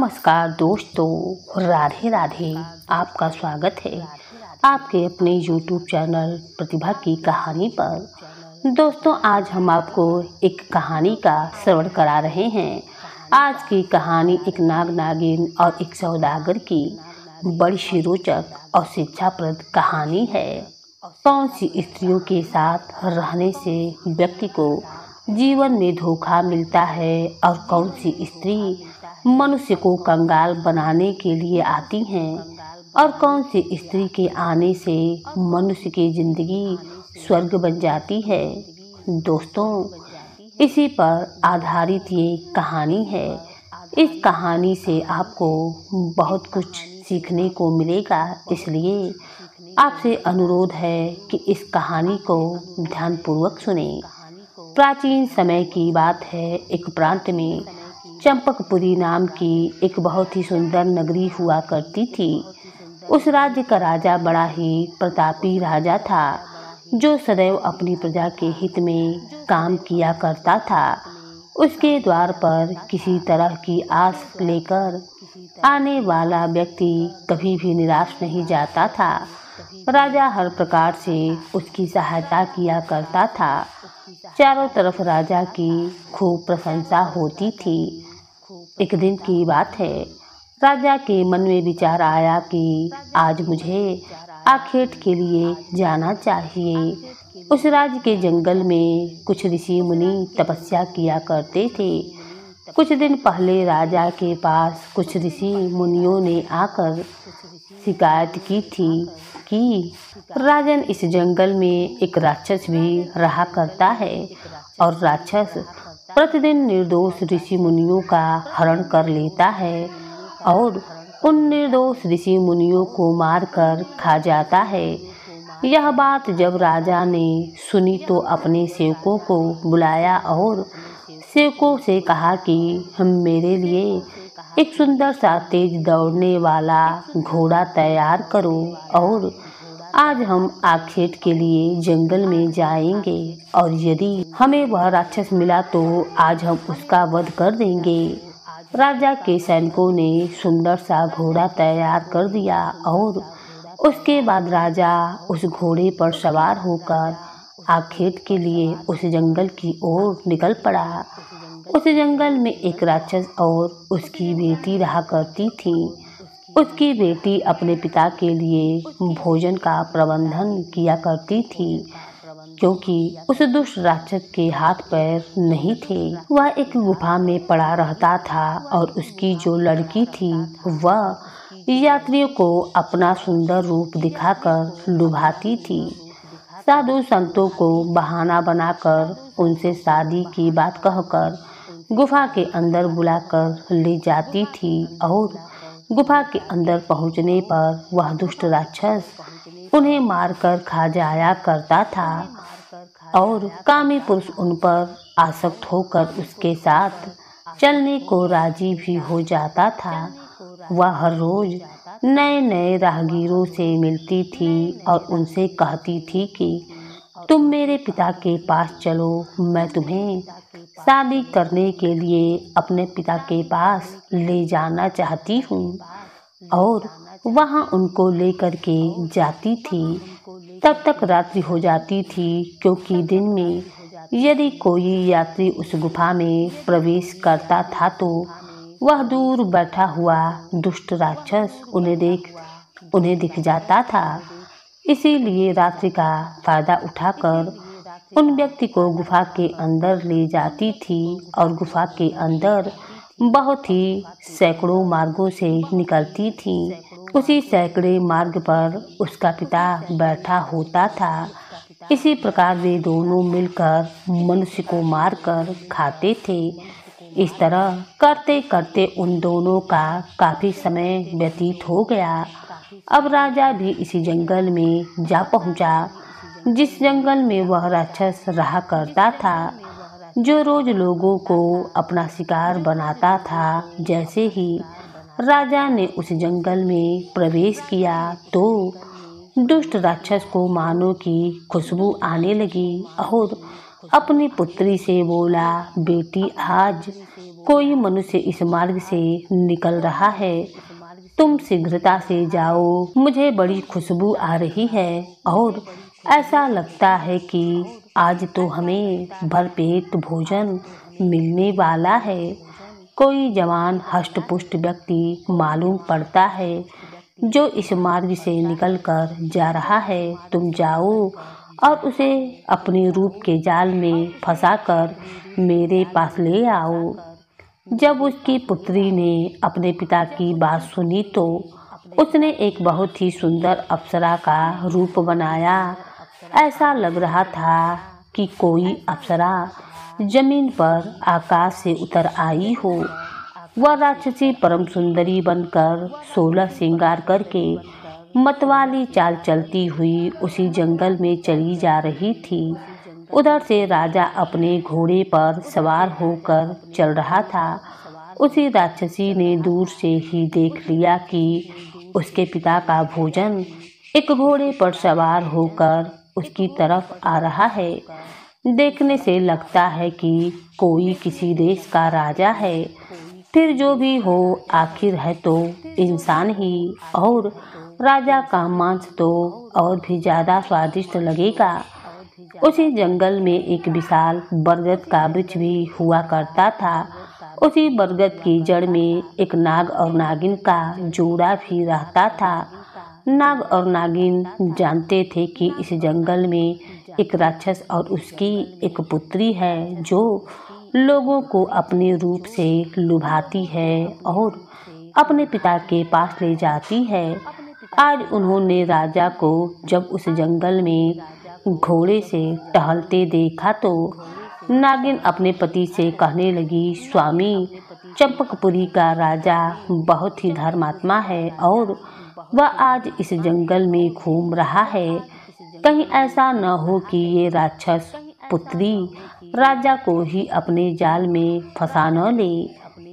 नमस्कार दोस्तों, राधे राधे। आपका स्वागत है आपके अपने YouTube चैनल प्रतिभा की कहानी पर। दोस्तों, आज हम आपको एक कहानी का श्रवण करा रहे हैं। आज की कहानी एक नाग नागिन और एक सौदागर की बड़ी सी रोचक और शिक्षाप्रद कहानी है। कौन सी स्त्रियों के साथ रहने से व्यक्ति को जीवन में धोखा मिलता है और कौन सी स्त्री मनुष्य को कंगाल बनाने के लिए आती हैं और कौन सी स्त्री के आने से मनुष्य की जिंदगी स्वर्ग बन जाती है। दोस्तों, इसी पर आधारित ये कहानी है। इस कहानी से आपको बहुत कुछ सीखने को मिलेगा, इसलिए आपसे अनुरोध है कि इस कहानी को ध्यानपूर्वक सुने। प्राचीन समय की बात है। एक प्रांत में चंपकपुरी नाम की एक बहुत ही सुंदर नगरी हुआ करती थी। उस राज्य का राजा बड़ा ही प्रतापी राजा था, जो सदैव अपनी प्रजा के हित में काम किया करता था। उसके द्वार पर किसी तरह की आस लेकर आने वाला व्यक्ति कभी भी निराश नहीं जाता था। राजा हर प्रकार से उसकी सहायता किया करता था। चारों तरफ राजा की खूब प्रशंसा होती थी। एक दिन की बात है, राजा के मन में विचार आया कि आज मुझे आखेट के लिए जाना चाहिए। उस राज्य के जंगल में कुछ ऋषि मुनि तपस्या किया करते थे। कुछ दिन पहले राजा के पास कुछ ऋषि मुनियों ने आकर शिकायत की थी कि राजन, इस जंगल में एक राक्षस भी रहा करता है और राक्षस प्रतिदिन निर्दोष ऋषि मुनियों का हरण कर लेता है और उन निर्दोष ऋषि मुनियों को मारकर खा जाता है। यह बात जब राजा ने सुनी तो अपने सेवकों को बुलाया और सेवकों से कहा कि हम मेरे लिए एक सुंदर सा तेज दौड़ने वाला घोड़ा तैयार करो और आज हम आखेट के लिए जंगल में जाएंगे और यदि हमें वह राक्षस मिला तो आज हम उसका वध कर देंगे। राजा के सैनिकों ने सुंदर सा घोड़ा तैयार कर दिया और उसके बाद राजा उस घोड़े पर सवार होकर आखेट के लिए उस जंगल की ओर निकल पड़ा। उस जंगल में एक राक्षस और उसकी बेटी रहा करती थी। उसकी बेटी अपने पिता के लिए भोजन का प्रबंधन किया करती थी, क्योंकि उस दुष्ट राक्षस के हाथ पैर नहीं थे। वह एक गुफा में पड़ा रहता था और उसकी जो लड़की थी वह यात्रियों को अपना सुंदर रूप दिखाकर लुभाती थी। साधु संतों को बहाना बनाकर उनसे शादी की बात कहकर गुफा के अंदर बुलाकर ले जाती थी और गुफा के अंदर पहुंचने पर वह दुष्ट राक्षस उन्हें मारकर खा जाया करता था और कामी पुरुष उन पर आसक्त होकर उसके साथ चलने को राजी भी हो जाता था। वह हर रोज नए नए राहगीरों से मिलती थी और उनसे कहती थी कि तुम मेरे पिता के पास चलो, मैं तुम्हें शादी करने के लिए अपने पिता के पास ले जाना चाहती हूँ और वहाँ उनको लेकर के जाती थी। तब तक रात्रि हो जाती थी, क्योंकि दिन में यदि कोई यात्री उस गुफा में प्रवेश करता था तो वह दूर बैठा हुआ दुष्ट राक्षस उन्हें दिख जाता था। इसीलिए रात्रि का फायदा उठाकर उन व्यक्ति को गुफा के अंदर ले जाती थी और गुफा के अंदर बहुत ही सैकड़ों मार्गों से निकलती थी। उसी सैकड़े मार्ग पर उसका पिता बैठा होता था। इसी प्रकार वे दोनों मिलकर मनुष्य को मारकर खाते थे। इस तरह करते करते उन दोनों का काफी समय व्यतीत हो गया। अब राजा भी इसी जंगल में जा पहुंचा, जिस जंगल में वह राक्षस रहा करता था, जो रोज लोगों को अपना शिकार बनाता था। जैसे ही राजा ने उस जंगल में प्रवेश किया तो दुष्ट राक्षस को मानो की खुशबू आने लगी और अपनी पुत्री से बोला, बेटी, आज कोई मनुष्य इस मार्ग से निकल रहा है, तुम शीघ्रता से जाओ, मुझे बड़ी खुशबू आ रही है और ऐसा लगता है कि आज तो हमें भरपेट भोजन मिलने वाला है। कोई जवान हष्ट-पुष्ट व्यक्ति मालूम पड़ता है जो इस मार्ग से निकलकर जा रहा है। तुम जाओ और उसे अपने रूप के जाल में फंसाकर मेरे पास ले आओ। जब उसकी पुत्री ने अपने पिता की बात सुनी तो उसने एक बहुत ही सुंदर अप्सरा का रूप बनाया। ऐसा लग रहा था कि कोई अप्सरा जमीन पर आकाश से उतर आई हो। वह राक्षसी परम सुंदरी बनकर 16 श्रृंगार करके मतवाली चाल चलती हुई उसी जंगल में चली जा रही थी। उधर से राजा अपने घोड़े पर सवार होकर चल रहा था। उसी राक्षसी ने दूर से ही देख लिया कि उसके पिता का भोजन एक घोड़े पर सवार होकर उसकी तरफ आ रहा है। देखने से लगता है कि कोई किसी देश का राजा है। फिर जो भी हो, आखिर है तो इंसान ही, और राजा का मांस तो और भी ज़्यादा स्वादिष्ट लगेगा। उसी जंगल में एक विशाल बरगद का वृक्ष भी हुआ करता था। उसी बरगद की जड़ में एक नाग और नागिन का जोड़ा भी रहता था। नाग और नागिन जानते थे कि इस जंगल में एक राक्षस और उसकी एक पुत्री है जो लोगों को अपने रूप से लुभाती है और अपने पिता के पास ले जाती है। आज उन्होंने राजा को जब उस जंगल में घोड़े से टहलते देखा तो नागिन अपने पति से कहने लगी, स्वामी, चंपकपुरी का राजा बहुत ही धर्मात्मा है और वह आज इस जंगल में घूम रहा है। कहीं ऐसा न हो कि ये राक्षस पुत्री राजा को ही अपने जाल में फंसा न ले,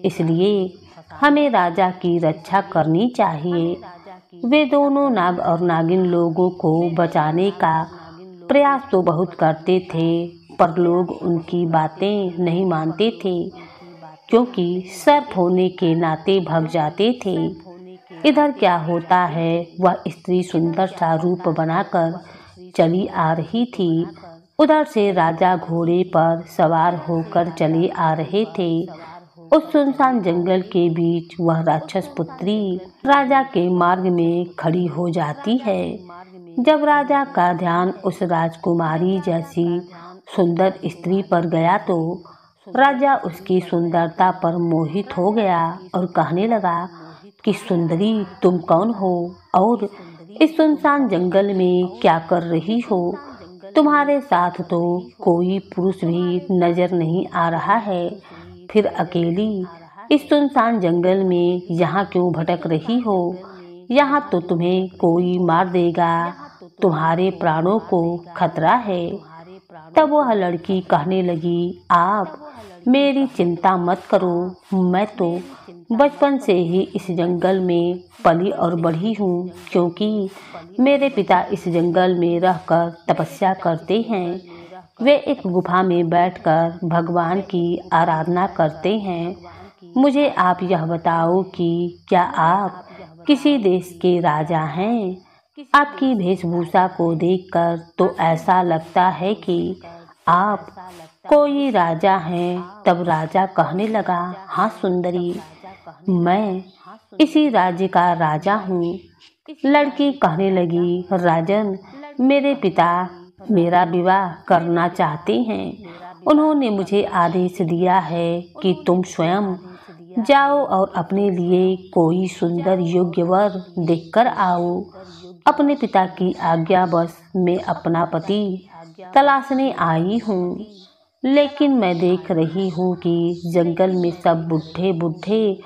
इसलिए हमें राजा की रक्षा करनी चाहिए। वे दोनों नाग और नागिन लोगों को बचाने का प्रयास तो बहुत करते थे, पर लोग उनकी बातें नहीं मानते थे क्योंकि सर्प होने के नाते भग जाते थे। इधर क्या होता है, वह स्त्री सुंदर सा रूप बनाकर चली आ रही थी। उधर से राजा घोड़े पर सवार होकर चले आ रहे थे। उस सुनसान जंगल के बीच वह राक्षस पुत्री राजा के मार्ग में खड़ी हो जाती है। जब राजा का ध्यान उस राजकुमारी जैसी सुंदर स्त्री पर गया तो राजा उसकी सुंदरता पर मोहित हो गया और कहने लगा कि सुंदरी, तुम कौन हो और इस सुनसान जंगल में क्या कर रही हो? तुम्हारे साथ तो कोई पुरुष भी नजर नहीं आ रहा है, फिर अकेली इस सुनसान जंगल में यहाँ क्यों भटक रही हो? यहाँ तो तुम्हें कोई मार देगा, तुम्हारे प्राणों को खतरा है। तब वह लड़की कहने लगी, आप मेरी चिंता मत करो, मैं तो बचपन से ही इस जंगल में पली और बढ़ी हूँ, क्योंकि मेरे पिता इस जंगल में रहकर तपस्या करते हैं। वे एक गुफा में बैठकर भगवान की आराधना करते हैं। मुझे आप यह बताओ कि क्या आप किसी देश के राजा हैं? आपकी वेशभूषा को देखकर तो ऐसा लगता है कि आप कोई राजा हैं। तब राजा कहने लगा, हाँ सुंदरी, मैं इसी राज्य का राजा हूँ। लड़की कहने लगी, राजन, मेरे पिता मेरा विवाह करना चाहते हैं। उन्होंने मुझे आदेश दिया है कि तुम स्वयं जाओ और अपने लिए कोई सुंदर योग्य वर देखकर आओ। अपने पिता की आज्ञा बस मैं अपना पति तलाशने आई हूँ, लेकिन मैं देख रही हूँ कि जंगल में सब बूढ़े बूढ़े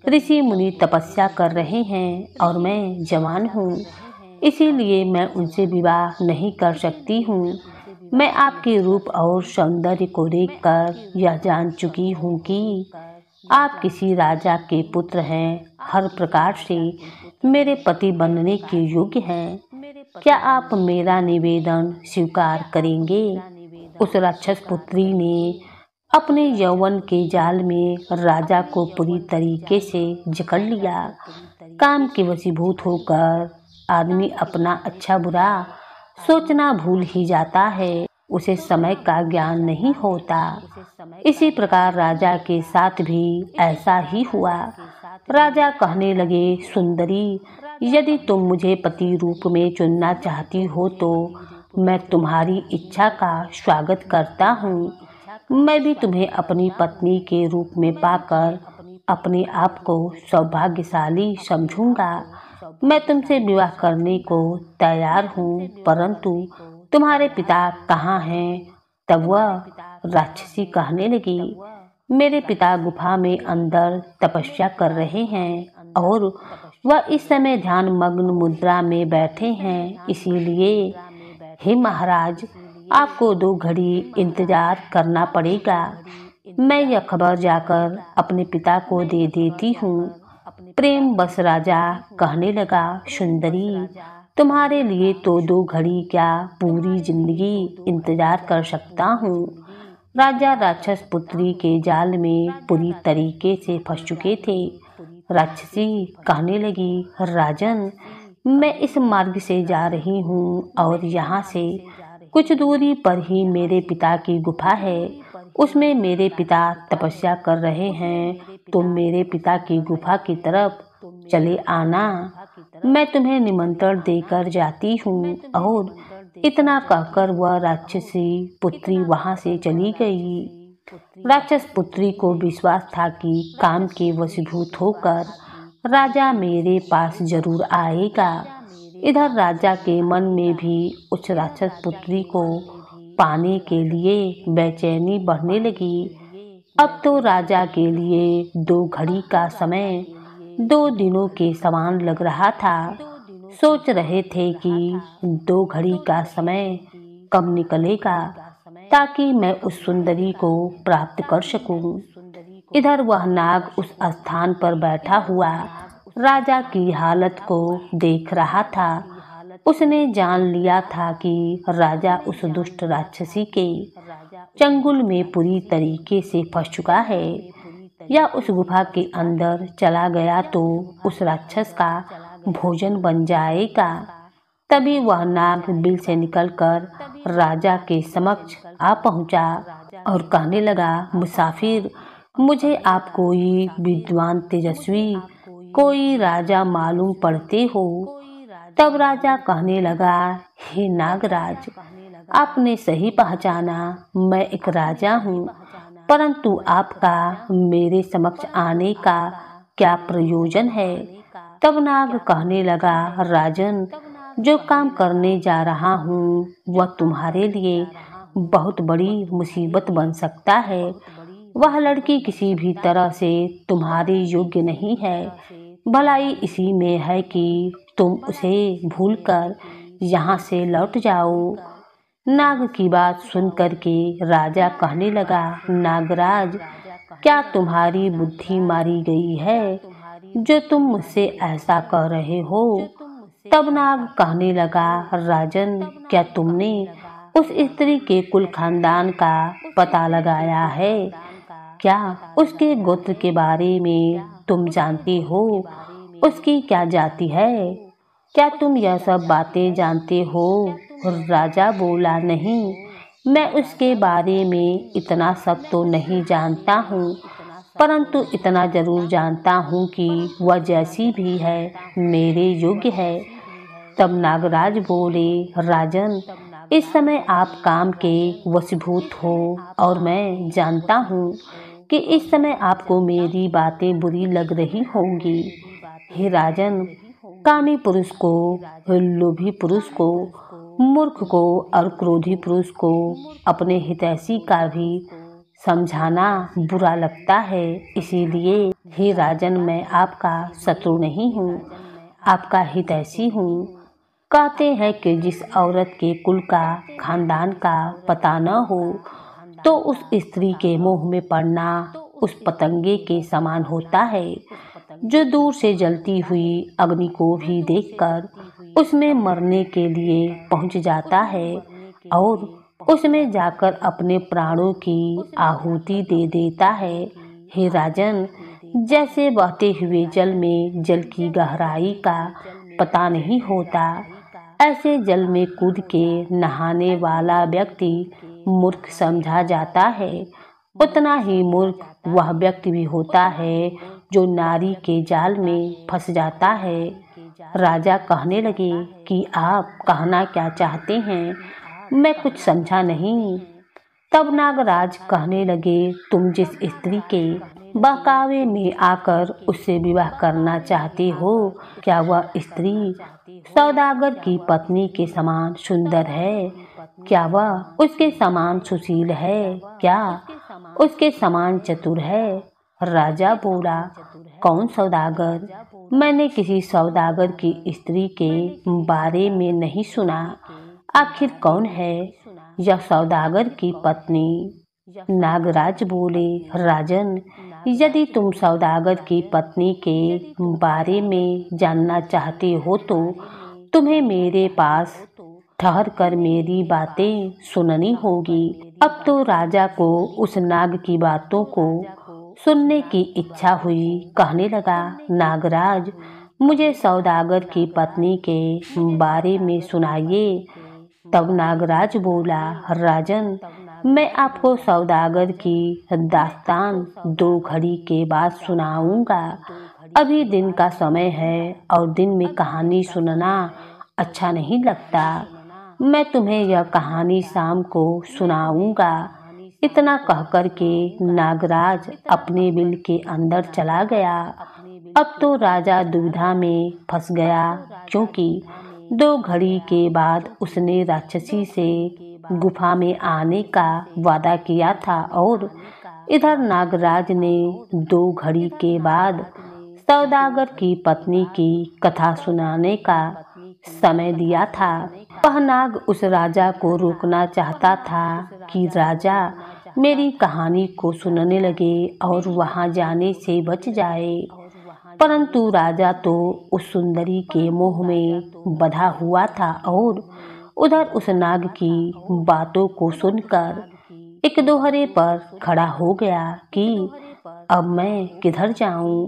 ऋषि मुनि तपस्या कर रहे हैं और मैं जवान हूँ, इसीलिए मैं उनसे विवाह नहीं कर सकती हूँ। मैं आपके रूप और सौंदर्य को देखकर यह जान चुकी हूँ कि आप किसी राजा के पुत्र हैं, हर प्रकार से मेरे पति बनने के योग्य हैं। क्या आप मेरा निवेदन स्वीकार करेंगे? उस राक्षस पुत्री ने अपने यौवन के जाल में राजा को पूरी तरीके से जकड़ लिया। काम के वशीभूत होकर आदमी अपना अच्छा बुरा सोचना भूल ही जाता है, उसे समय का ज्ञान नहीं होता। इसी प्रकार राजा के साथ भी ऐसा ही हुआ। राजा कहने लगे, सुंदरी, यदि तुम मुझे पति रूप में चुनना चाहती हो तो मैं तुम्हारी इच्छा का स्वागत करता हूँ। मैं भी तुम्हें अपनी पत्नी के रूप में पाकर अपने आप को सौभाग्यशाली समझूंगा। मैं तुमसे विवाह करने को तैयार हूँ, परंतु तुम्हारे पिता कहाँ हैं? तब वह राक्षसी कहने लगी, मेरे पिता गुफा में अंदर तपस्या कर रहे हैं और वह इस समय ध्यान मग्न मुद्रा में बैठे हैं, इसीलिए हे महाराज, आपको 2 घड़ी इंतजार करना पड़ेगा। मैं यह खबर जाकर अपने पिता को दे देती हूँ। प्रेम बस राजा कहने लगा, सुंदरी, तुम्हारे लिए तो 2 घड़ी क्या, पूरी जिंदगी इंतजार कर सकता हूँ। राजा राक्षस पुत्री के जाल में पूरी तरीके से फंस चुके थे। राक्षसी कहने लगी, राजन, मैं इस मार्ग से जा रही हूँ और यहाँ से कुछ दूरी पर ही मेरे पिता की गुफा है। उसमें मेरे पिता तपस्या कर रहे हैं। तुम मेरे पिता की गुफा की तरफ चले आना। मैं तुम्हें निमंत्रण देकर जाती हूँ। और इतना कहकर वह राक्षसी पुत्री वहाँ से चली गई। राक्षस पुत्री को विश्वास था कि काम के वशीभूत होकर राजा मेरे पास जरूर आएगा। इधर राजा के मन में भी उस राक्षस पुत्री को पाने के लिए बेचैनी बढ़ने लगी। अब तो राजा के लिए 2 घड़ी का समय 2 दिनों के समान लग रहा था। सोच रहे थे कि 2 घड़ी का समय कब निकलेगा ताकि मैं उस सुंदरी को प्राप्त कर सकूं। इधर वह नाग उस स्थान पर बैठा हुआ राजा की हालत को देख रहा था। उसने जान लिया था कि राजा उस दुष्ट राक्षसी के चंगुल में पूरी तरीके से फंस चुका है। या उस गुफा के अंदर चला गया तो उस राक्षस का भोजन बन जाएगा। तभी वह नाग बिल से निकलकर राजा के समक्ष आ पहुंचा और कहने लगा, मुसाफिर, मुझे आप कोई विद्वान तेजस्वी कोई राजा मालूम पड़ते हो। तब राजा कहने लगा, हे नागराज, आपने सही पहचाना, मैं एक राजा हूँ, परंतु आपका मेरे समक्ष आने का क्या प्रयोजन है? तब नाग कहने लगा, राजन, जो काम करने जा रहा हूँ वह तुम्हारे लिए बहुत बड़ी मुसीबत बन सकता है। वह लड़की किसी भी तरह से तुम्हारे योग्य नहीं है। भलाई इसी में है कि तुम उसे भूलकर यहाँ से लौट जाओ। नाग की बात सुनकर के राजा कहने लगा, नागराज, क्या तुम्हारी बुद्धि मारी गई है जो तुम मुझसे ऐसा कह रहे हो? तब नाग कहने लगा, राजन, क्या तुमने उस स्त्री के कुल खानदान का पता लगाया है? क्या उसके गोत्र के बारे में तुम जानते हो? उसकी क्या जाति है? क्या तुम यह सब बातें जानते हो? राजा बोला, नहीं, मैं उसके बारे में इतना सब तो नहीं जानता हूँ, परंतु इतना जरूर जानता हूँ कि वह जैसी भी है मेरे योग्य है। तब नागराज बोले, राजन, इस समय आप काम के वशीभूत हो और मैं जानता हूँ कि इस समय आपको मेरी बातें बुरी लग रही होंगी। हे राजन, कामी पुरुष को, लोभी पुरुष को, मूर्ख को और क्रोधी पुरुष को अपने हितैषी का भी समझाना बुरा लगता है। इसीलिए हे राजन, मैं आपका शत्रु नहीं हूँ, आपका हितैषी हूँ। कहते हैं कि जिस औरत के कुल का, खानदान का पता न हो तो उस स्त्री के मोह में पड़ना उस पतंगे के समान होता है जो दूर से जलती हुई अग्नि को भी देखकर उसमें मरने के लिए पहुंच जाता है और उसमें जाकर अपने प्राणों की आहुति दे देता है। हे राजन, जैसे बहते हुए जल में जल की गहराई का पता नहीं होता, ऐसे जल में कूद के नहाने वाला व्यक्ति मूर्ख समझा जाता है। उतना ही मूर्ख वह व्यक्ति भी होता है जो नारी के जाल में फंस जाता है। राजा कहने लगे कि आप कहना क्या चाहते हैं, मैं कुछ समझा नहीं। तब नागराज कहने लगे, तुम जिस स्त्री के बहकावे में आकर उससे विवाह करना चाहते हो, क्या वह स्त्री सौदागर की पत्नी के समान सुंदर है? क्या वह उसके समान सुशील है? क्या उसके समान चतुर है? राजा बोला, कौन सौदागर? मैंने किसी सौदागर की स्त्री के बारे में नहीं सुना। आखिर कौन है यह सौदागर की पत्नी? नागराज बोले, राजन, यदि तुम सौदागर की पत्नी के बारे में जानना चाहते हो तो तुम्हें मेरे पास ठहर कर मेरी बातें सुननी होगी। अब तो राजा को उस नाग की बातों को सुनने की इच्छा हुई। कहने लगा, नागराज, मुझे सौदागर की पत्नी के बारे में सुनाइए। तब नागराज बोला, राजन, मैं आपको सौदागर की दास्तान 2 घड़ी के बाद सुनाऊंगा। अभी दिन का समय है और दिन में कहानी सुनना अच्छा नहीं लगता। मैं तुम्हें यह कहानी शाम को सुनाऊंगा। इतना कहकर के नागराज अपने बिल के अंदर चला गया। अब तो राजा दुविधा में फंस गया, क्योंकि 2 घड़ी के बाद उसने राक्षसी से गुफा में आने का वादा किया था और इधर नागराज ने 2 घड़ी के बाद सौदागर की पत्नी की कथा सुनाने का समय दिया था। वह नाग उस राजा को रोकना चाहता था कि राजा मेरी कहानी को सुनने लगे और वहां जाने से बच जाए, परंतु राजा तो उस सुंदरी के मोह में बंधा हुआ था और उधर उस नाग की बातों को सुनकर एक दोहरे पर खड़ा हो गया कि अब मैं किधर जाऊं।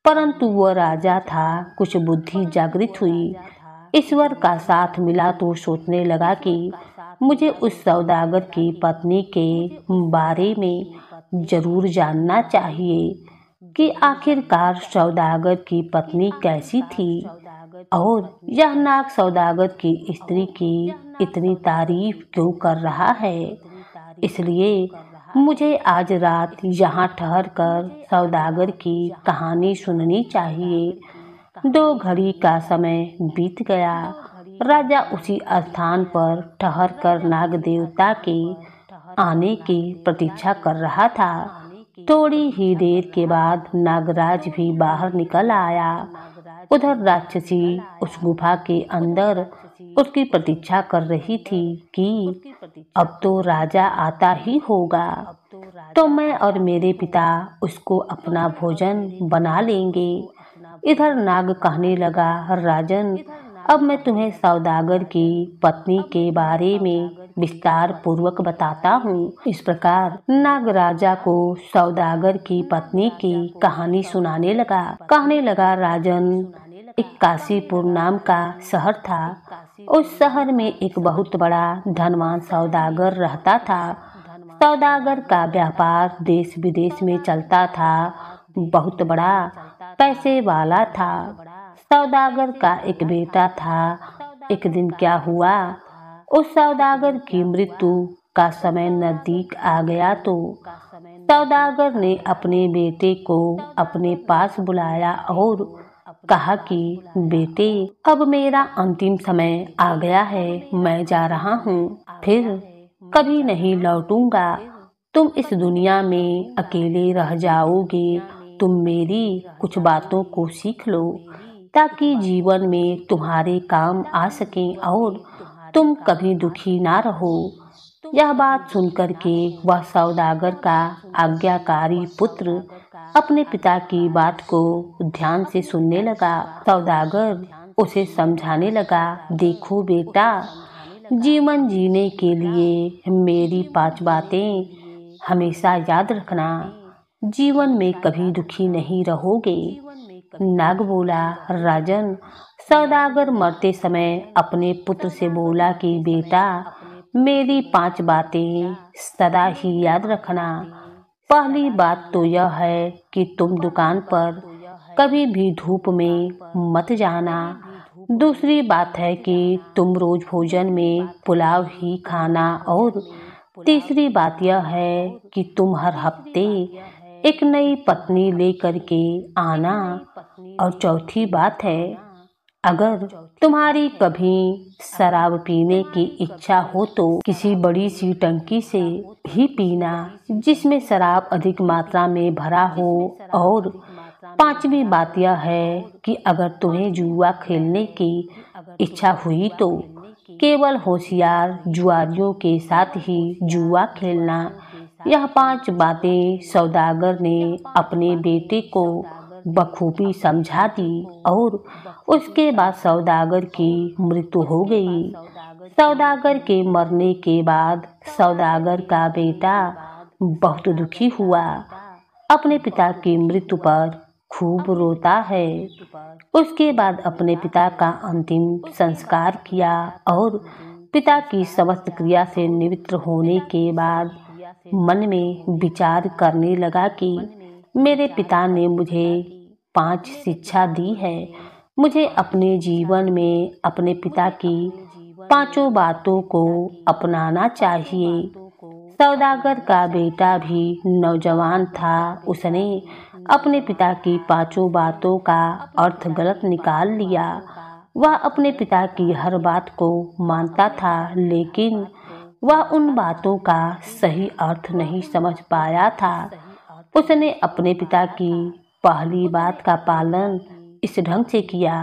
परंतु वह राजा था, कुछ बुद्धि जागृत हुई, ईश्वर का साथ मिला तो सोचने लगा कि मुझे उस सौदागर की पत्नी के बारे में जरूर जानना चाहिए कि आखिरकार सौदागर की पत्नी कैसी थी और यह नाग सौदागर की स्त्री की इतनी तारीफ क्यों कर रहा है। इसलिए मुझे आज रात यहाँ ठहर कर सौदागर की कहानी सुननी चाहिए। 2 घड़ी का समय बीत गया। राजा उसी स्थान पर ठहर कर नाग देवता के आने की प्रतीक्षा कर रहा था। थोड़ी ही देर के बाद नागराज भी बाहर निकल आया। उधर राक्षसी उस गुफा के अंदर उसकी प्रतीक्षा कर रही थी कि अब तो राजा आता ही होगा, तो मैं और मेरे पिता उसको अपना भोजन बना लेंगे। इधर नाग कहने लगा, राजन, अब मैं तुम्हें सौदागर की पत्नी के बारे में विस्तार पूर्वक बताता हूँ। इस प्रकार नाग राजा को सौदागर की पत्नी की कहानी सुनाने लगा। कहने लगा, राजन, एक काशीपुर नाम का शहर था। उस शहर में एक बहुत बड़ा धनवान सौदागर रहता था। सौदागर का व्यापार देश विदेश में चलता था। बहुत बड़ा पैसे वाला था। सौदागर का एक बेटा था। एक दिन क्या हुआ, उस सौदागर की मृत्यु का समय नजदीक आ गया तो सौदागर ने अपने बेटे को अपने पास बुलाया और कहा कि बेटे, अब मेरा अंतिम समय आ गया है, मैं जा रहा हूँ, फिर कभी नहीं लौटूंगा। तुम इस दुनिया में अकेले रह जाओगे। तुम मेरी कुछ बातों को सीख लो ताकि जीवन में तुम्हारे काम आ सकें और तुम कभी दुखी ना रहो। यह बात सुनकर के वह सौदागर का आज्ञाकारी पुत्र अपने पिता की बात को ध्यान से सुनने लगा। सौदागर उसे समझाने लगा, देखो बेटा, जीवन जीने के लिए मेरी 5 बातें हमेशा याद रखना। जीवन में कभी दुखी नहीं रहोगे। नाग बोला, राजन, सौदागर मरते समय अपने पुत्र से बोला कि बेटा, मेरी 5 बातें सदा ही याद रखना। पहली बात तो यह है कि तुम दुकान पर कभी भी धूप में मत जाना। दूसरी बात है कि तुम रोज भोजन में पुलाव ही खाना। और तीसरी बात यह है कि तुम हर हफ्ते एक नई पत्नी लेकर के आना। और चौथी बात है, अगर तुम्हारी कभी शराब पीने की इच्छा हो तो किसी बड़ी सी टंकी से ही पीना जिसमें शराब अधिक मात्रा में भरा हो। और पांचवी बात यह है कि अगर तुम्हें जुआ खेलने की इच्छा हुई तो केवल होशियार जुआरियों के साथ ही जुआ खेलना। यह 5 बातें सौदागर ने अपने बेटे को बखूबी समझा दी और उसके बाद सौदागर की मृत्यु हो गई। सौदागर के मरने के बाद सौदागर का बेटा बहुत दुखी हुआ, अपने पिता की मृत्यु पर खूब रोता है। उसके बाद अपने पिता का अंतिम संस्कार किया और पिता की समस्त क्रिया से निवृत्त होने के बाद मन में विचार करने लगा कि मेरे पिता ने मुझे 5 शिक्षा दी है। मुझे अपने जीवन में अपने पिता की 5 बातों को अपनाना चाहिए। सौदागर का बेटा भी नौजवान था। उसने अपने पिता की 5 बातों का अर्थ गलत निकाल लिया। वह अपने पिता की हर बात को मानता था, लेकिन वह उन बातों का सही अर्थ नहीं समझ पाया था। उसने अपने पिता की पहली बात का पालन इस ढंग से किया,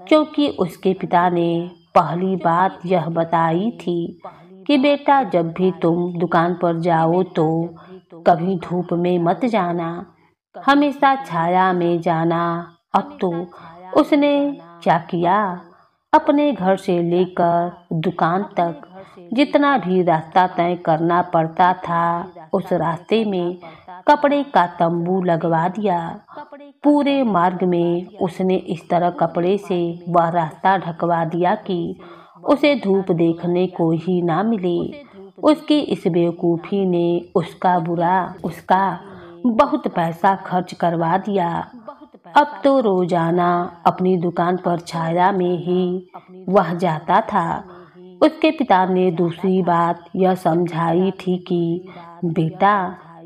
क्योंकि उसके पिता ने पहली बात यह बताई थी कि बेटा, जब भी तुम दुकान पर जाओ तो कभी धूप में मत जाना, हमेशा छाया में जाना। अब तो उसने क्या किया, अपने घर से लेकर दुकान तक जितना भी रास्ता तय करना पड़ता था, उस रास्ते में कपड़े का तंबू लगवा दिया। पूरे मार्ग में उसने इस तरह कपड़े से वह रास्ता ढकवा दिया कि उसे धूप देखने को ही ना मिले। उसकी इस बेवकूफ़ी ने उसका बहुत पैसा खर्च करवा दिया। अब तो रोजाना अपनी दुकान पर छाया में ही वह जाता था। उसके पिता ने दूसरी बात यह समझाई थी कि बेटा,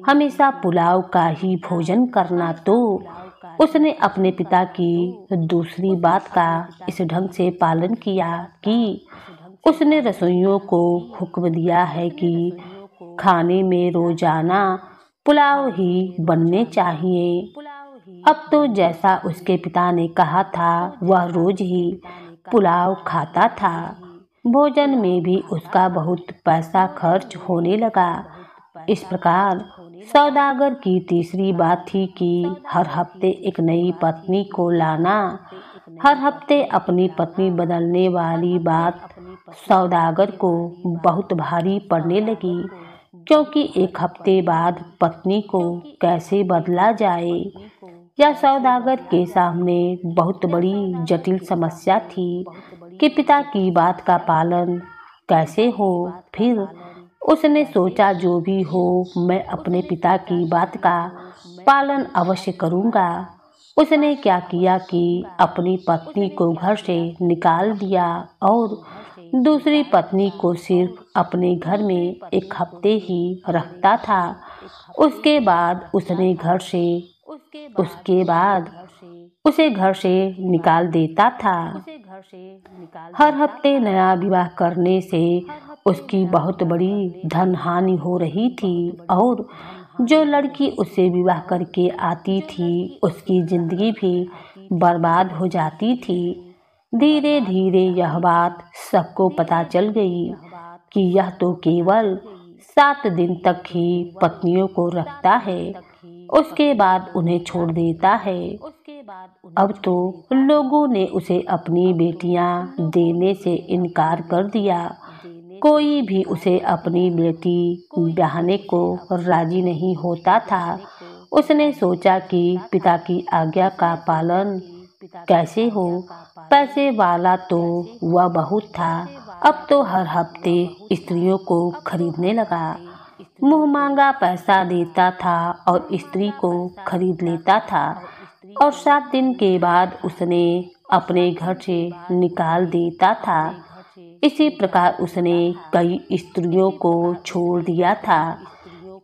हमेशा पुलाव का ही भोजन करना। तो उसने अपने पिता की दूसरी बात का इस ढंग से पालन किया कि उसने रसोइयों को हुक्म दिया है कि खाने में रोजाना पुलाव ही बनने चाहिए। अब तो जैसा उसके पिता ने कहा था, वह रोज ही पुलाव खाता था। भोजन में भी उसका बहुत पैसा खर्च होने लगा। इस प्रकार सौदागर की तीसरी बात थी कि हर हफ्ते एक नई पत्नी को लाना। हर हफ्ते अपनी पत्नी बदलने वाली बात सौदागर को बहुत भारी पड़ने लगी, क्योंकि एक हफ्ते बाद पत्नी को कैसे बदला जाए, यह सौदागर के सामने बहुत बड़ी जटिल समस्या थी कि पिता की बात का पालन कैसे हो। फिर उसने सोचा, जो भी हो, मैं अपने पिता की बात का पालन अवश्य करूँगा। उसने क्या किया कि अपनी पत्नी को घर से निकाल दिया और दूसरी पत्नी को सिर्फ अपने घर में एक हफ्ते ही रखता था। उसके बाद उसे घर से निकाल देता था। हर हफ्ते नया विवाह करने से उसकी बहुत बड़ी धन हानि हो रही थी और जो लड़की उससे विवाह करके आती थी, उसकी जिंदगी भी बर्बाद हो जाती थी। धीरे धीरे यह बात सबको पता चल गई कि यह तो केवल 7 दिन तक ही पत्नियों को रखता है, उसके बाद उन्हें छोड़ देता है। अब तो लोगों ने उसे अपनी बेटियां देने से इनकार कर दिया। कोई भी उसे अपनी बेटी ब्याहने को राजी नहीं होता था। उसने सोचा कि पिता की आज्ञा का पालन कैसे हो। पैसे वाला तो वह बहुत था, अब तो हर हफ्ते स्त्रियों को खरीदने लगा। मुँह मांगा पैसा देता था और स्त्री को खरीद लेता था और 7 दिन के बाद उसने अपने घर से निकाल देता था। इसी प्रकार उसने कई स्त्रियों को छोड़ दिया था,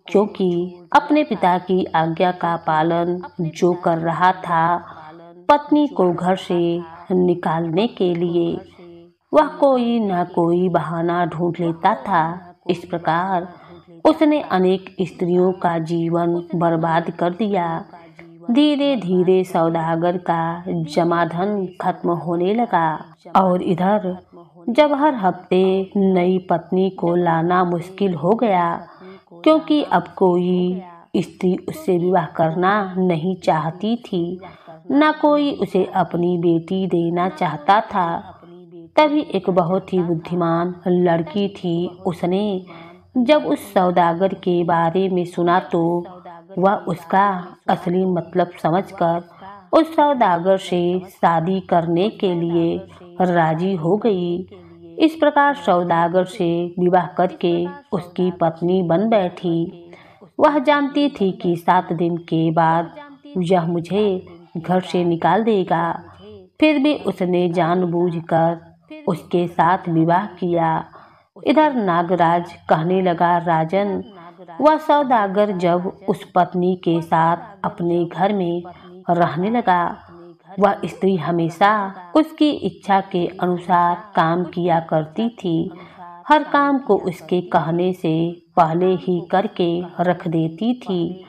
क्योंकि अपने पिता की आज्ञा का पालन जो कर रहा था, पत्नी को घर से निकालने के लिए वह कोई न कोई बहाना ढूंढ लेता था। इस प्रकार उसने अनेक स्त्रियों का जीवन बर्बाद कर दिया। धीरे धीरे सौदागर का जमाधन खत्म होने लगा और इधर जब हर हफ्ते नई पत्नी को लाना मुश्किल हो गया, क्योंकि अब कोई स्त्री उससे विवाह करना नहीं चाहती थी, न कोई उसे अपनी बेटी देना चाहता था। तभी एक बहुत ही बुद्धिमान लड़की थी। उसने जब उस सौदागर के बारे में सुना तो वह उसका असली मतलब समझकर उस सौदागर से शादी करने के लिए राजी हो गई। इस प्रकार सौदागर से विवाह करके उसकी पत्नी बन बैठी। वह जानती थी कि 7 दिन के बाद यह मुझे घर से निकाल देगा, फिर भी उसने जानबूझकर उसके साथ विवाह किया। इधर नागराज कहने लगा, राजन, वह सौदागर जब उस पत्नी के साथ अपने घर में रहने लगा, वह स्त्री हमेशा उसकी इच्छा के अनुसार काम किया करती थी। हर काम को उसके कहने से पहले ही करके रख देती थी।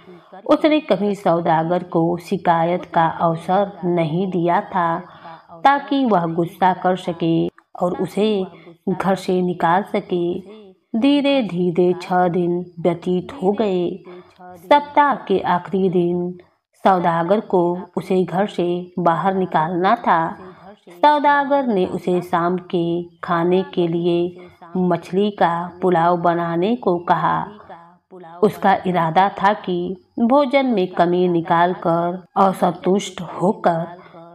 उसने कभी सौदागर को शिकायत का अवसर नहीं दिया था, ताकि वह गुस्सा कर सके और उसे घर से निकाल सके। धीरे धीरे 6 दिन व्यतीत हो गए। सप्ताह के आखिरी दिन सौदागर को उसे घर से बाहर निकालना था। सौदागर ने उसे शाम के खाने के लिए मछली का पुलाव बनाने को कहा। उसका इरादा था कि भोजन में कमी निकालकर असंतुष्ट होकर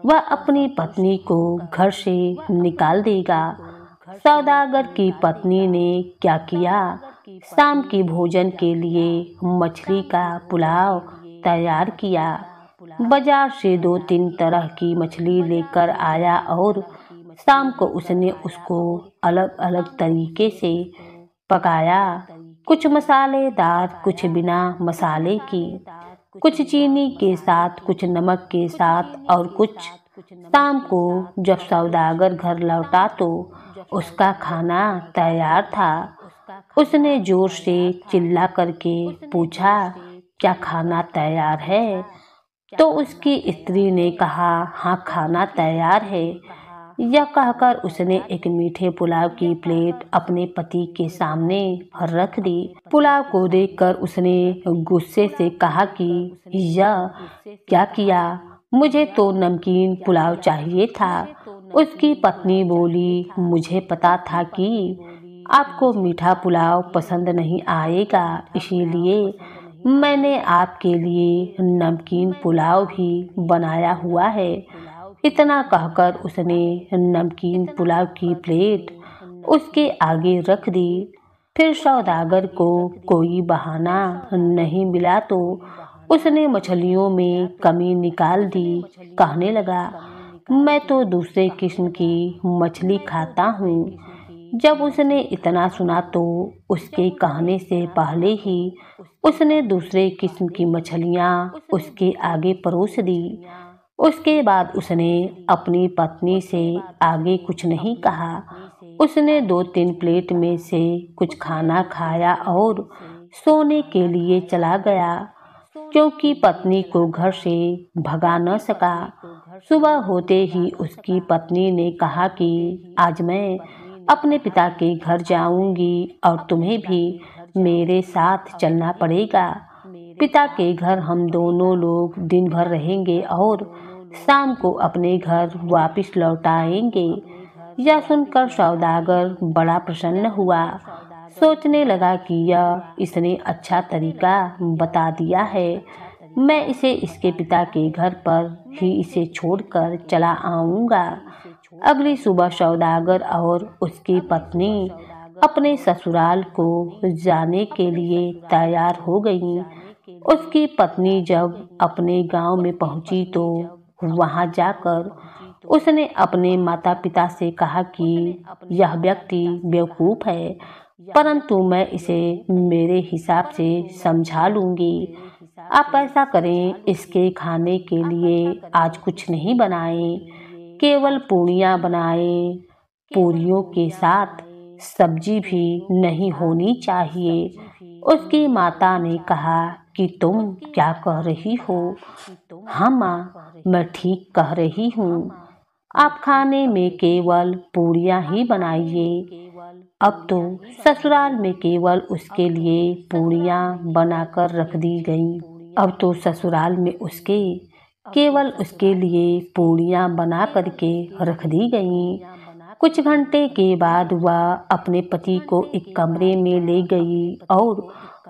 वह अपनी पत्नी को घर से निकाल देगा। सौदागर की पत्नी ने क्या किया, शाम की भोजन के लिए मछली का पुलाव तैयार किया। बाजार से 2-3 तरह की मछली लेकर आया और शाम को उसने उसको अलग अलग तरीके से पकाया। कुछ मसालेदार, कुछ बिना मसाले की, कुछ चीनी के साथ, कुछ नमक के साथ और कुछ। शाम को जब सौदागर घर लौटा तो उसका खाना तैयार था। उसने जोर से चिल्ला करके पूछा, क्या खाना तैयार है? तो उसकी स्त्री ने कहा, हाँ, खाना तैयार है। यह कहकर उसने एक मीठे पुलाव की प्लेट अपने पति के सामने रख दी। पुलाव को देखकर उसने गुस्से से कहा कि यह क्या किया, मुझे तो नमकीन पुलाव चाहिए था। उसकी पत्नी बोली, मुझे पता था कि आपको मीठा पुलाव पसंद नहीं आएगा, इसीलिए मैंने आपके लिए नमकीन पुलाव भी बनाया हुआ है। इतना कहकर उसने नमकीन पुलाव की प्लेट उसके आगे रख दी। फिर सौदागर को कोई बहाना नहीं मिला तो उसने मछलियों में कमी निकाल दी। कहने लगा, मैं तो दूसरे किस्म की मछली खाता हूँ। जब उसने इतना सुना तो उसके कहने से पहले ही उसने दूसरे किस्म की मछलियाँ उसके आगे परोस दी। उसके बाद उसने अपनी पत्नी से आगे कुछ नहीं कहा। उसने 2-3 प्लेट में से कुछ खाना खाया और सोने के लिए चला गया, क्योंकि पत्नी को घर से भगा न सका। सुबह होते ही उसकी पत्नी ने कहा कि आज मैं अपने पिता के घर जाऊंगी और तुम्हें भी मेरे साथ चलना पड़ेगा। पिता के घर हम दोनों लोग दिन भर रहेंगे और शाम को अपने घर वापस लौट आएंगे। यह सुनकर सौदागर बड़ा प्रसन्न हुआ। सोचने लगा कि यह इसने अच्छा तरीका बता दिया है। मैं इसे इसके पिता के घर पर ही इसे छोड़कर चला आऊँगा। अगली सुबह सौदागर और उसकी पत्नी अपने ससुराल को जाने के लिए तैयार हो गईं। उसकी पत्नी जब अपने गांव में पहुंची तो वहां जाकर उसने अपने माता पिता से कहा कि यह व्यक्ति बेवकूफ़ है, परंतु मैं इसे मेरे हिसाब से समझा लूँगी। आप ऐसा करें, इसके खाने के लिए आज कुछ नहीं बनाएं, केवल पूड़ियाँ बनाएं। पूरियों के साथ सब्जी भी नहीं होनी चाहिए। उसकी माता ने कहा कि तुम क्या कह रही हो? हाँ माँ, मैं ठीक कह रही हूँ। आप खाने में केवल पूड़ियाँ ही बनाइए। अब तो ससुराल में केवल उसके लिए पूड़ियाँ बनाकर रख दी गईं। अब तो ससुराल में उसके केवल उसके लिए पूड़ियाँ बना करके रख दी गईं। कुछ घंटे के बाद वह अपने पति को एक कमरे में ले गई और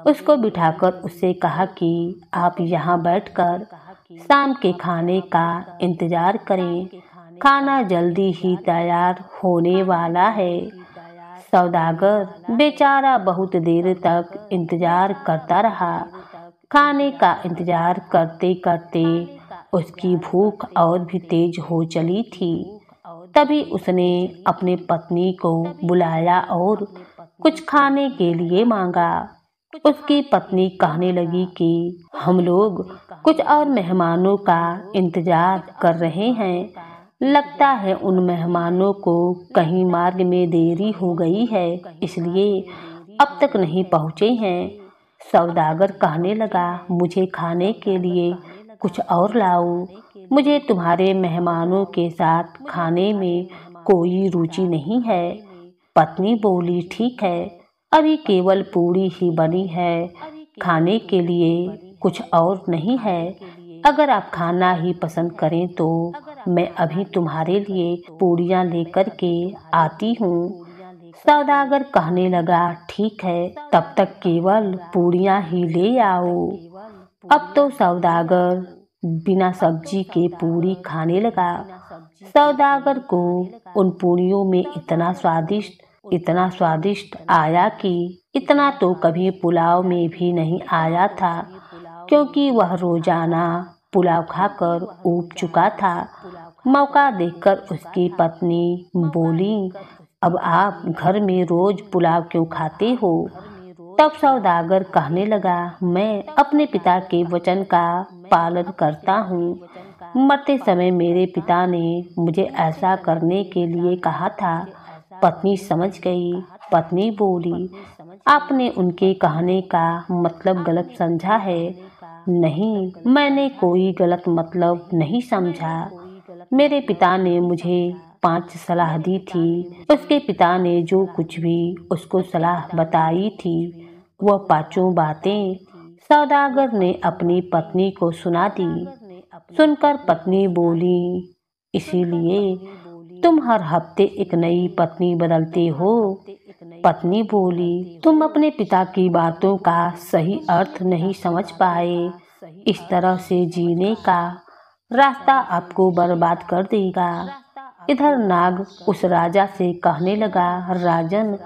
उसको बिठाकर उससे कहा कि आप यहाँ बैठकर शाम के खाने का इंतज़ार करें, खाना जल्दी ही तैयार होने वाला है। सौदागर बेचारा बहुत देर तक इंतज़ार करता रहा। खाने का इंतज़ार करते करते उसकी भूख और भी तेज हो चली थी। तभी उसने अपने पत्नी को बुलाया और कुछ खाने के लिए मांगा। उसकी पत्नी कहने लगी कि हम लोग कुछ और मेहमानों का इंतज़ार कर रहे हैं। लगता है उन मेहमानों को कहीं मार्ग में देरी हो गई है, इसलिए अब तक नहीं पहुँचे हैं। सौदागर कहने लगा, मुझे खाने के लिए कुछ और लाओ। मुझे तुम्हारे मेहमानों के साथ खाने में कोई रुचि नहीं है। पत्नी बोली, ठीक है, अभी केवल पूड़ी ही बनी है, खाने के लिए कुछ और नहीं है। अगर आप खाना ही पसंद करें तो मैं अभी तुम्हारे लिए पूड़ियाँ लेकर के आती हूँ। सौदागर कहने लगा, ठीक है, तब तक केवल पूड़ियाँ ही ले आओ। अब तो सौदागर बिना सब्जी के पूड़ी खाने लगा। सौदागर को उन पूड़ियों में इतना स्वादिष्ट आया कि इतना तो कभी पुलाव में भी नहीं आया था, क्योंकि वह रोजाना पुलाव खाकर ऊब चुका था। मौका देखकर उसकी पत्नी बोली, अब आप घर में रोज पुलाव क्यों खाते हो? तब सौदागर कहने लगा, मैं अपने पिता के वचन का पालन करता हूँ। मरते समय मेरे पिता ने मुझे ऐसा करने के लिए कहा था। पत्नी समझ गई। पत्नी बोली, आपने उनके कहने का मतलब गलत समझा है। नहीं, मैंने कोई गलत मतलब नहीं समझा। मेरे पिता ने मुझे 5 सलाह दी थी। उसके पिता ने जो कुछ भी उसको सलाह बताई थी, वह 5 बातें सौदागर ने अपनी पत्नी को सुना दी। सुनकर पत्नी बोली, इसीलिए तुम हर हफ्ते एक नई पत्नी बदलते हो? पत्नी बोली, तुम अपने पिता की बातों का सही अर्थ नहीं समझ पाए। इस तरह से जीने का रास्ता आपको बर्बाद कर देगा। इधर नाग उस राजा से कहने लगा, राजन,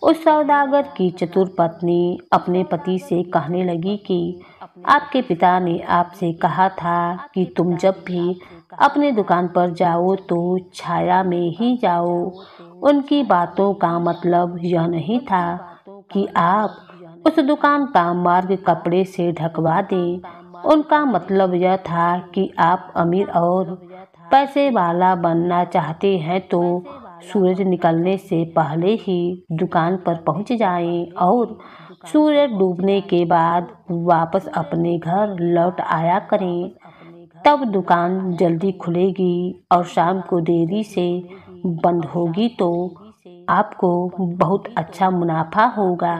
उस सौदागर की चतुर पत्नी अपने पति से कहने लगी कि आपके पिता ने आपसे कहा था कि तुम जब भी अपने दुकान पर जाओ तो छाया में ही जाओ। उनकी बातों का मतलब यह नहीं था कि आप उस दुकान का मार्ग कपड़े से ढकवा दें। उनका मतलब यह था कि आप अमीर और पैसे वाला बनना चाहते हैं तो सूरज निकलने से पहले ही दुकान पर पहुंच जाएं और सूरज डूबने के बाद वापस अपने घर लौट आया करें। तब दुकान जल्दी खुलेगी और शाम को देरी से बंद होगी तो आपको बहुत अच्छा मुनाफा होगा।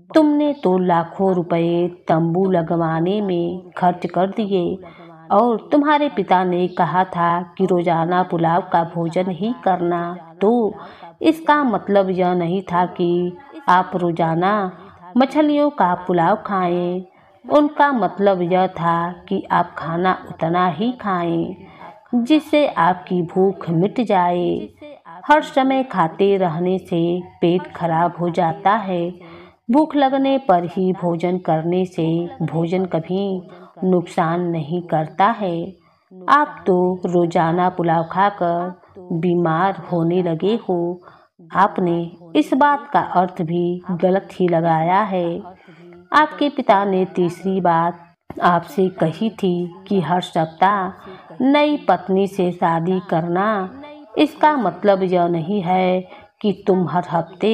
तुमने तो लाखों रुपए तंबू लगवाने में खर्च कर दिए और तुम्हारे पिता ने कहा था कि रोजाना पुलाव का भोजन ही करना। तो इसका मतलब यह नहीं था कि आप रोजाना मछलियों का पुलाव खाएं। उनका मतलब यह था कि आप खाना उतना ही खाएं जिससे आपकी भूख मिट जाए। हर समय खाते रहने से पेट खराब हो जाता है। भूख लगने पर ही भोजन करने से भोजन कभी नुकसान नहीं करता है। आप तो रोजाना पुलाव खाकर बीमार होने लगे हो। आपने इस बात का अर्थ भी गलत ही लगाया है। आपके पिता ने तीसरी बात आपसे कही थी कि हर सप्ताह नई पत्नी से शादी करना। इसका मतलब यह नहीं है कि तुम हर हफ्ते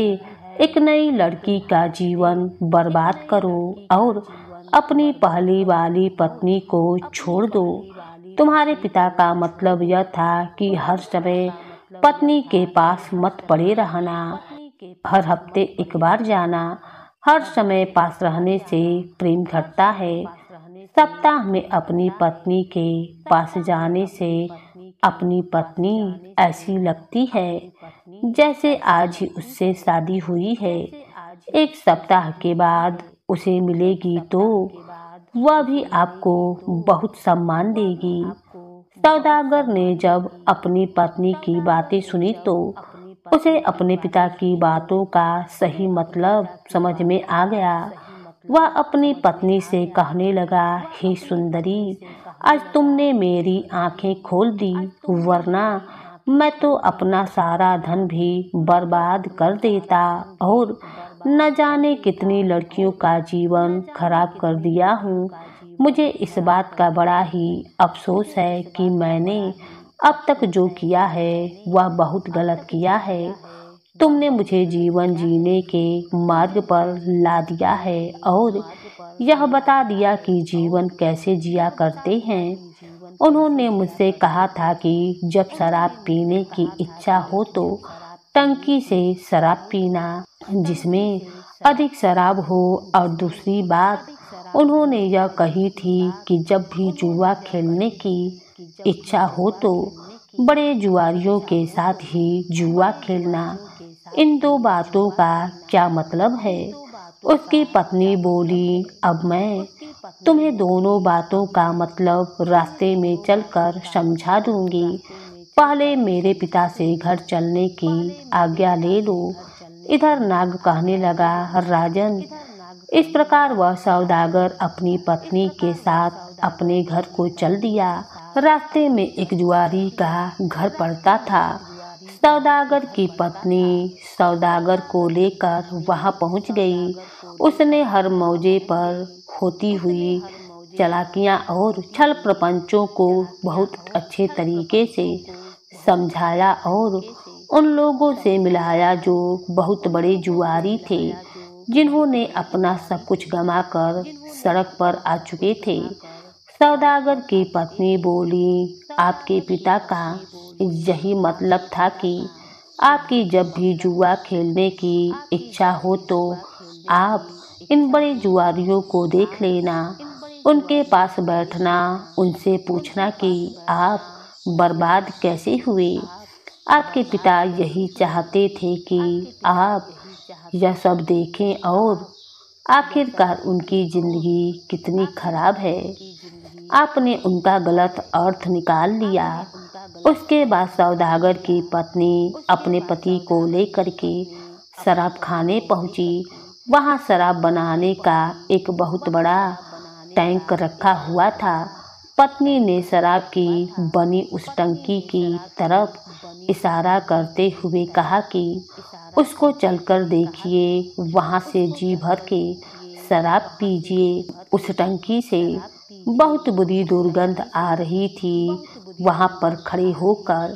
एक नई लड़की का जीवन बर्बाद करो और अपनी पहली वाली पत्नी को छोड़ दो। तुम्हारे पिता का मतलब यह था कि हर समय पत्नी के पास मत पड़े रहना, हर हफ्ते एक बार जाना। हर समय पास रहने से प्रेम घटता है। सप्ताह में अपनी पत्नी के पास जाने से अपनी पत्नी ऐसी लगती है जैसे आज ही उससे शादी हुई है। एक सप्ताह के बाद उसे मिलेगी तो वह भी आपको बहुत सम्मान देगी। सौदागर ने जब अपनी पत्नी की बातें सुनी तो उसे अपने पिता की बातों का सही मतलब समझ में आ गया। वह अपनी पत्नी से कहने लगा, हे सुंदरी, आज तुमने मेरी आंखें खोल दी, वरना मैं तो अपना सारा धन भी बर्बाद कर देता और न जाने कितनी लड़कियों का जीवन खराब कर दिया हूँ। मुझे इस बात का बड़ा ही अफसोस है कि मैंने अब तक जो किया है वह बहुत गलत किया है। तुमने मुझे जीवन जीने के मार्ग पर ला दिया है और यह बता दिया कि जीवन कैसे जिया करते हैं। उन्होंने मुझसे कहा था कि जब शराब पीने की इच्छा हो तो टंकी से शराब पीना जिसमें अधिक शराब हो, और दूसरी बात उन्होंने यह कही थी कि जब भी जुआ खेलने की इच्छा हो तो बड़े जुआरियों के साथ ही जुआ खेलना। इन दो बातों का क्या मतलब है? उसकी पत्नी बोली, अब मैं तुम्हें दोनों बातों का मतलब रास्ते में चलकर समझा दूंगी। पहले मेरे पिता से घर चलने की आज्ञा ले लो। इधर नाग कहने लगा, राजन। इस प्रकार वह सौदागर अपनी पत्नी के साथ अपने घर को चल दिया। रास्ते में एक जुआरी का घर पड़ता था। सौदागर की पत्नी सौदागर को लेकर वहां पहुंच गई। उसने हर मौजे पर होती हुई चालाकियां और छल प्रपंचों को बहुत अच्छे तरीके से समझाया और उन लोगों से मिलाया जो बहुत बड़े जुआरी थे, जिन्होंने अपना सब कुछ गंवाकर सड़क पर आ चुके थे। सौदागर की पत्नी बोली, आपके पिता का यही मतलब था कि आपकी जब भी जुआ खेलने की इच्छा हो तो आप इन बड़े जुआरियों को देख लेना, उनके पास बैठना, उनसे पूछना कि आप बर्बाद कैसे हुए। आपके पिता यही चाहते थे कि आप यह सब देखें और आखिरकार उनकी जिंदगी कितनी खराब है। आपने उनका गलत अर्थ निकाल लिया। उसके बाद सौदागर की पत्नी अपने पति को लेकर के शराब खाने पहुंची। वहां शराब बनाने का एक बहुत बड़ा टैंक रखा हुआ था। पत्नी ने शराब की बनी उस टंकी की तरफ इशारा करते हुए कहा कि उसको चलकर देखिए, वहां से जी भर के शराब पीजिए। उस टंकी से बहुत बुरी दुर्गंध आ रही थी। वहां पर खड़े होकर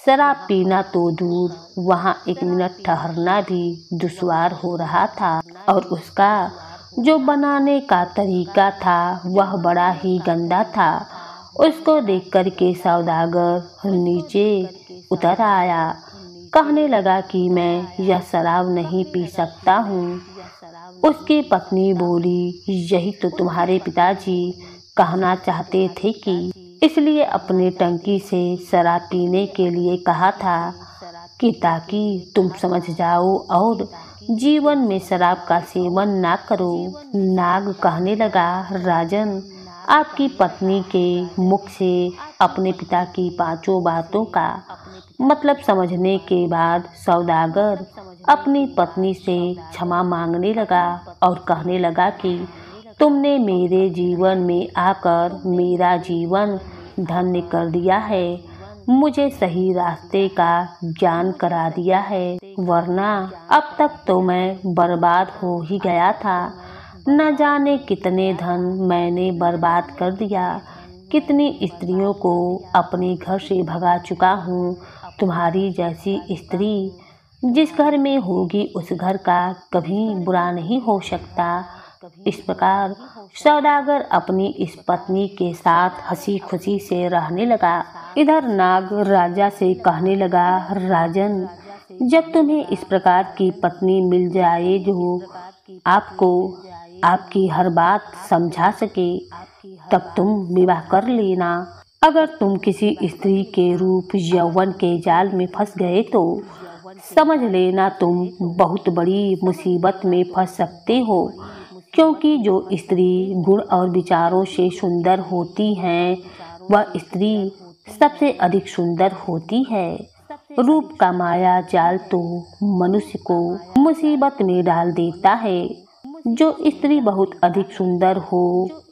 शराब पीना तो दूर, वहां एक मिनट ठहरना भी दुश्वार हो रहा था और उसका जो बनाने का तरीका था वह बड़ा ही गंदा था। उसको देखकर के सौदागर नीचे उतर आया। कहने लगा कि मैं यह शराब नहीं पी सकता हूँ। उसकी पत्नी बोली, यही तो तुम्हारे पिताजी कहना चाहते थे कि इसलिए अपने टंकी से शराब पीने के लिए कहा था। कि ताकि तुम समझ जाओ और जीवन में शराब का सेवन ना करो। नाग कहने लगा, राजन, आपकी पत्नी के मुख से अपने पिता की 5 बातों का मतलब समझने के बाद सौदागर अपनी पत्नी से क्षमा मांगने लगा और कहने लगा कि तुमने मेरे जीवन में आकर मेरा जीवन धन्य कर दिया है, मुझे सही रास्ते का ज्ञान करा दिया है, वरना अब तक तो मैं बर्बाद हो ही गया था। न जाने कितने धन मैंने बर्बाद कर दिया, कितनी स्त्रियों को अपने घर से भगा चुका हूँ। तुम्हारी जैसी स्त्री जिस घर में होगी उस घर का कभी बुरा नहीं हो सकता। इस प्रकार सौदागर अपनी इस पत्नी के साथ हंसी खुशी से रहने लगा। इधर नाग राजा से कहने लगा, राजन, जब तुम्हें इस प्रकार की पत्नी मिल जाए जो आपको आपकी हर बात समझा सके, तब तुम विवाह कर लेना। अगर तुम किसी स्त्री के रूप यौवन के जाल में फंस गए तो समझ लेना तुम बहुत बड़ी मुसीबत में फंस सकते हो, क्योंकि जो स्त्री गुण और विचारों से सुंदर होती हैं वह स्त्री सबसे अधिक सुंदर होती है। रूप का माया जाल तो मनुष्य को मुसीबत में डाल देता है। जो स्त्री बहुत अधिक सुंदर हो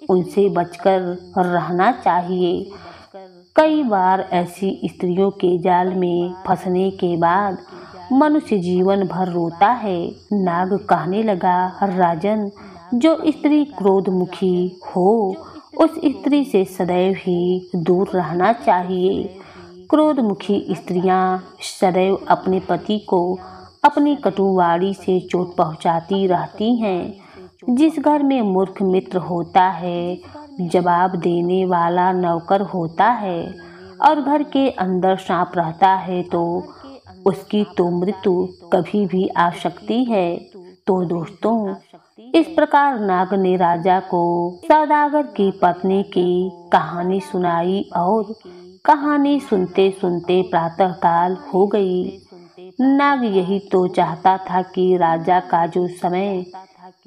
उनसे बचकर रहना चाहिए। कई बार ऐसी स्त्रियों के जाल में फंसने के बाद मनुष्य जीवन भर रोता है। नाग कहने लगा, राजन, जो स्त्री क्रोधमुखी हो उस स्त्री से सदैव ही दूर रहना चाहिए। क्रोधमुखी स्त्रियां सदैव अपने पति को अपनी कटुवाणी से चोट पहुंचाती रहती हैं। जिस घर में मूर्ख मित्र होता है, जवाब देने वाला नौकर होता है और घर के अंदर सांप रहता है तो उसकी तो मृत्यु कभी भी आ सकती है। तो दोस्तों, इस प्रकार नाग ने राजा को सौदागर की पत्नी की कहानी सुनाई और कहानी सुनते सुनते प्रातःकाल हो गई। नाग यही तो चाहता था कि राजा का जो समय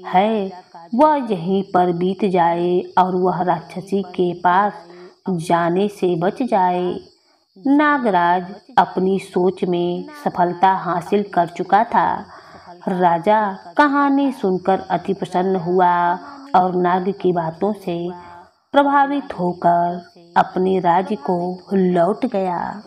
है वह यहीं पर बीत जाए और वह राक्षसी के पास जाने से बच जाए। नागराज अपनी सोच में सफलता हासिल कर चुका था। राजा कहानी सुनकर अति प्रसन्न हुआ और नाग की बातों से प्रभावित होकर अपने राज्य को लौट गया।